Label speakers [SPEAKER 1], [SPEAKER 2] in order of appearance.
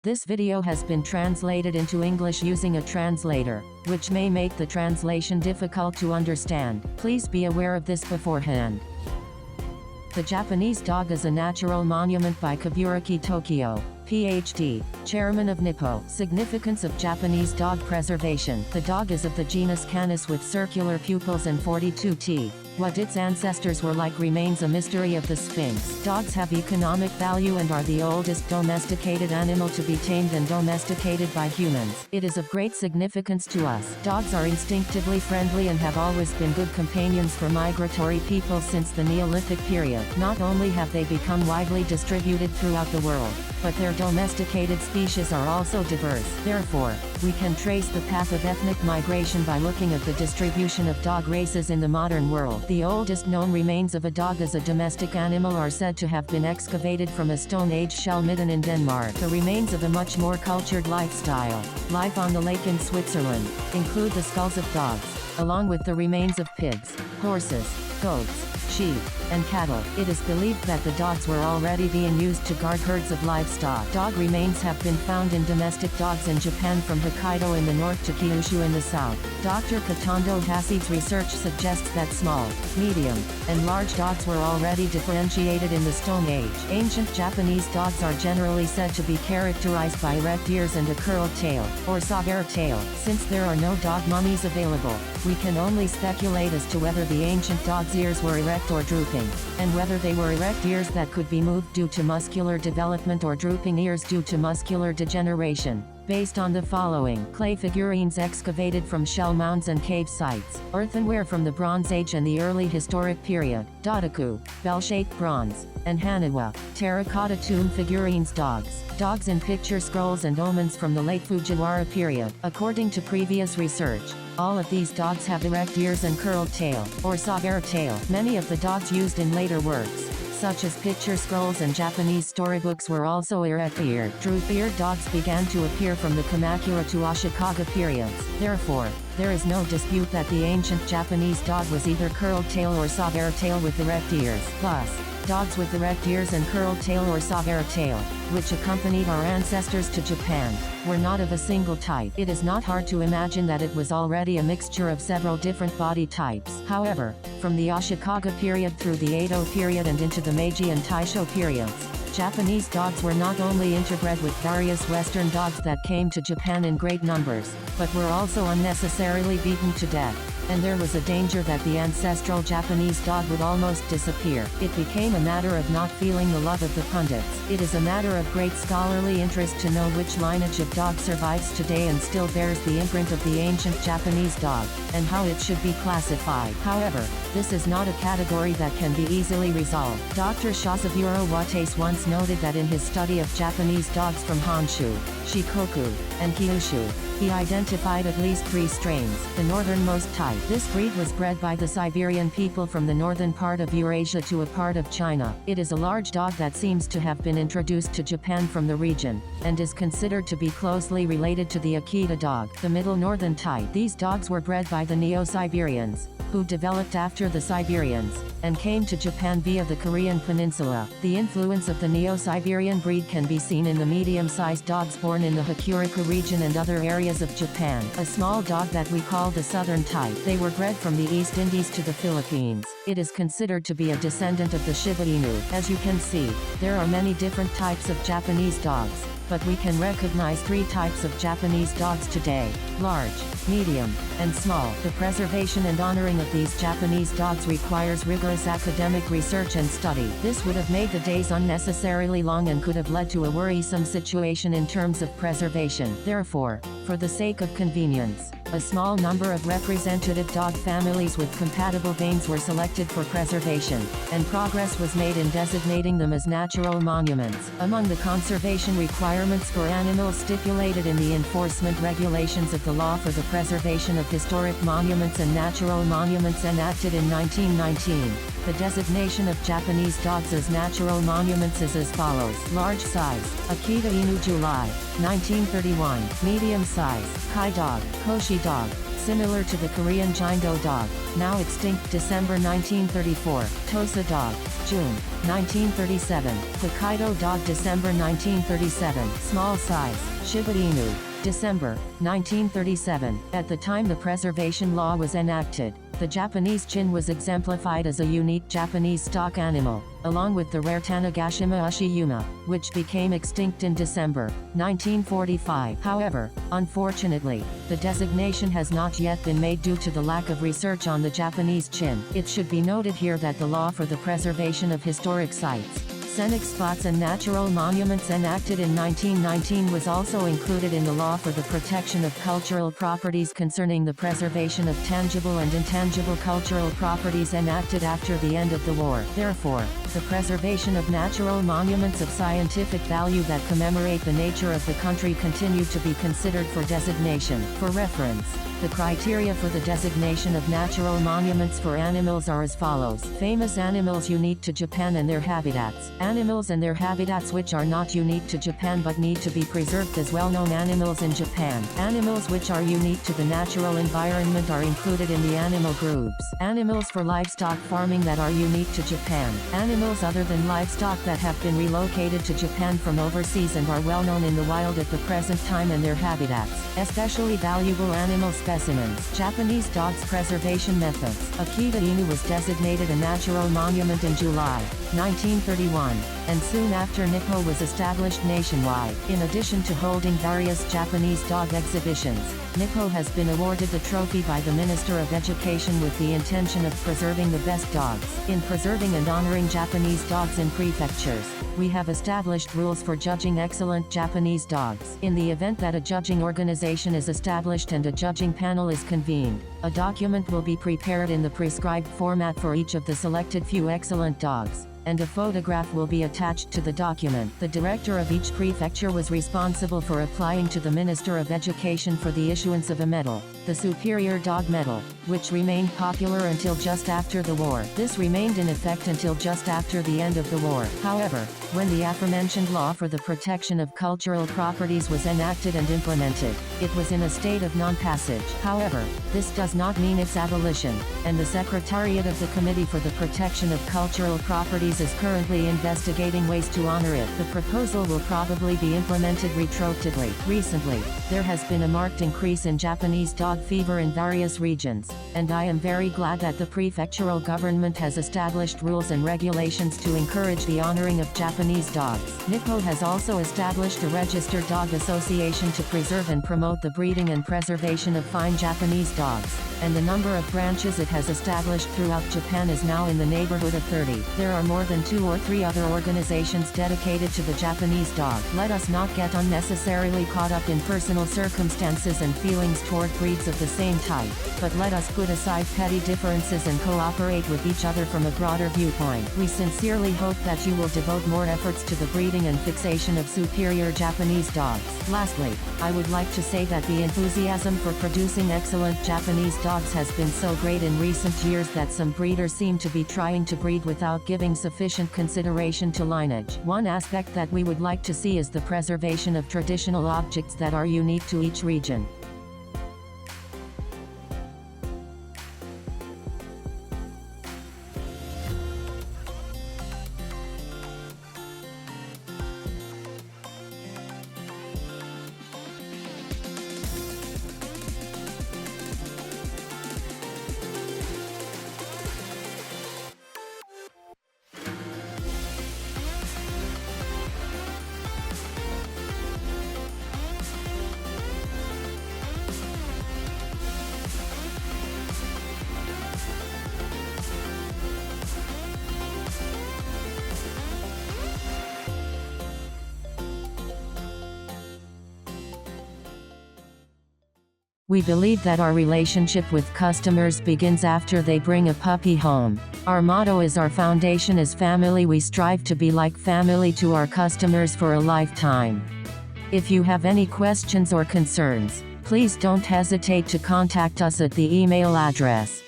[SPEAKER 1] This video has been translated into English using a translator, which may make the translation difficult to understand. Please be aware of this beforehand. The Japanese dog is a natural monument by Kaburaki Tokyo, Ph.D., Chairman of NIPPO. Significance of Japanese dog preservation. The dog is of the genus Canis with circular pupils and 42 teeth. What its ancestors were like remains a mystery of the Sphinx. Dogs have economic value and are the oldest domesticated animal to be tamed and domesticated by humans. It is of great significance to us. Dogs are instinctively friendly and have always been good companions for migratory people since the Neolithic period. Not only have they become widely distributed throughout the world, but their domesticated species are also diverse. Therefore, we can trace the path of ethnic migration by looking at the distribution of dog races in the modern world. The oldest known remains of a dog as a domestic animal are said to have been excavated from a Stone Age shell midden in Denmark. The remains of a much more cultured lifestyle, life on the lake in Switzerland, include the skulls of dogs, along with the remains of pigs, horses, goats, sheep, and cattle. It is believed that the dogs were already being used to guard herds of livestock. Dog remains have been found in domestic dogs in Japan from Hokkaido in the north to Kyushu in the south. Dr. Katondo Haside's research suggests that small, medium, and large dogs were already differentiated in the Stone Age. Ancient Japanese dogs are generally said to be characterized by erect ears and a curled tail, or saber tail. Since there are no dog mummies available, we can only speculate as to whether the ancient dog's ears were erect or drooping, and whether they were erect ears that could be moved due to muscular development or drooping ears due to muscular degeneration. Based on the following: clay figurines excavated from shell mounds and cave sites, earthenware from the Bronze Age and the early historic period, Dodoku, bell-shaped bronze, and Haniwa, terracotta tomb figurines. Dogs in picture scrolls and omens from the late Fujiwara period. According to previous research, all of these dogs have erect ears and curled tail, or saber tail. Many of the dogs used in later works, such as picture scrolls and Japanese storybooks, were also erect-eared. Droop-eared dogs began to appear from the Kamakura to Ashikaga periods. Therefore, there is no dispute that the ancient Japanese dog was either curled tail or saber tail with erect ears. Thus, dogs with erect ears and curled tail or saber tail, which accompanied our ancestors to Japan, were not of a single type. It is not hard to imagine that it was already a mixture of several different body types. However, from the Ashikaga period through the Edo period and into the Meiji and Taisho periods, Japanese dogs were not only interbred with various Western dogs that came to Japan in great numbers, but were also unnecessarily beaten to death, and there was a danger that the ancestral Japanese dog would almost disappear. It became a matter of not feeling the love of the pundits. It is a matter of great scholarly interest to know which lineage of dog survives today and still bears the imprint of the ancient Japanese dog, and how it should be classified. However, this is not a category that can be easily resolved. Dr. Shazaburo Watase once noted that in his study of Japanese dogs from Honshu, Shikoku, and Kyushu, he identified at least 3 strains. The northernmost type. This breed was bred by the Siberian people from the northern part of Eurasia to a part of China. It is a large dog that seems to have been introduced to Japan from the region, and is considered to be closely related to the Akita dog, the middle northern type. These dogs were bred by the Neo-Siberians, who developed after the Siberians, and came to Japan via the Korean peninsula. The influence of the Neo-Siberian breed can be seen in the medium-sized dogs born in the Hokuriku region and other areas of Japan. A small dog that we call the southern type. They were bred from the East Indies to the Philippines. It is considered to be a descendant of the Shiba Inu. As you can see, there are many different types of Japanese dogs, but we can recognize 3 types of Japanese dogs today: large, medium, and small. The preservation and honoring of these Japanese dogs requires rigorous academic research and study. This would have made the days unnecessarily long and could have led to a worrisome situation in terms of preservation. Therefore, for the sake of convenience, a small number of representative dog families with compatible veins were selected for preservation, and progress was made in designating them as natural monuments. Among the conservation requirements for animals stipulated in the enforcement regulations of the Law for the Preservation of Historic Monuments and Natural Monuments enacted in 1919, the designation of Japanese dogs as natural monuments is as follows: large size, Akita Inu July, 1931; medium size, Kai dog, Koshi dog, similar to the Korean Jingo dog, now extinct December 1934, Tosa dog, June 1937, Hokkaido dog December 1937, small size, Shiba Inu, December 1937. At the time the preservation law was enacted, the Japanese chin was exemplified as a unique Japanese stock animal, along with the rare Tanegashima Ushiyuma, which became extinct in December 1945. However, unfortunately, the designation has not yet been made due to the lack of research on the Japanese chin. It should be noted here that the law for the preservation of historic sites, scenic spots and natural monuments enacted in 1919 was also included in the law for the protection of cultural properties concerning the preservation of tangible and intangible cultural properties enacted after the end of the war. Therefore, the preservation of natural monuments of scientific value that commemorate the nature of the country continue to be considered for designation. For reference, the criteria for the designation of natural monuments for animals are as follows. Famous animals unique to Japan and their habitats. Animals and their habitats which are not unique to Japan but need to be preserved as well-known animals in Japan. Animals which are unique to the natural environment are included in the animal groups. Animals for livestock farming that are unique to Japan. Animals other than livestock that have been relocated to Japan from overseas and are well-known in the wild at the present time and their habitats. Especially valuable animal specimens. Japanese dogs preservation methods. Akita Inu was designated a natural monument in July 1931, and soon after NIPPO was established nationwide. In addition to holding various Japanese dog exhibitions, NIPPO has been awarded the trophy by the Minister of Education with the intention of preserving the best dogs. In preserving and honoring Japanese dogs in prefectures, we have established rules for judging excellent Japanese dogs. In the event that a judging organization is established and a judging panel is convened, a document will be prepared in the prescribed format for each of the selected few excellent dogs, and a photograph will be attached to the document. The director of each prefecture was responsible for applying to the Minister of Education for the issuance of a medal, the Superior Dog Medal, which remained popular until just after the war. This remained in effect until just after the end of the war. However, when the aforementioned law for the protection of cultural properties was enacted and implemented, it was in a state of non-passage. However, this does not mean its abolition, and the Secretariat of the Committee for the Protection of Cultural Properties is currently investigating ways to honor it. The proposal will probably be implemented retroactively. Recently, there has been a marked increase in Japanese dog fever in various regions, and I am very glad that the prefectural government has established rules and regulations to encourage the honoring of Japanese dogs. NIPPO has also established a registered dog association to preserve and promote the breeding and preservation of fine Japanese dogs, and the number of branches it has established throughout Japan is now in the neighborhood of 30. There are more than 2 or 3 other organizations dedicated to the Japanese dog. Let us not get unnecessarily caught up in personal circumstances and feelings toward breeds of the same type, but let us put aside petty differences and cooperate with each other from a broader viewpoint. We sincerely hope that you will devote more efforts to the breeding and fixation of superior Japanese dogs. Lastly, I would like to say that the enthusiasm for producing excellent Japanese dogs has been so great in recent years that some breeders seem to be trying to breed without giving sufficient consideration to lineage. One aspect that we would like to see is the preservation of traditional objects that are unique to each region. We believe that our relationship with customers begins after they bring a puppy home. Our motto is "Our foundation is family." We strive to be like family to our customers for a lifetime. If you have any questions or concerns, please don't hesitate to contact us at the email address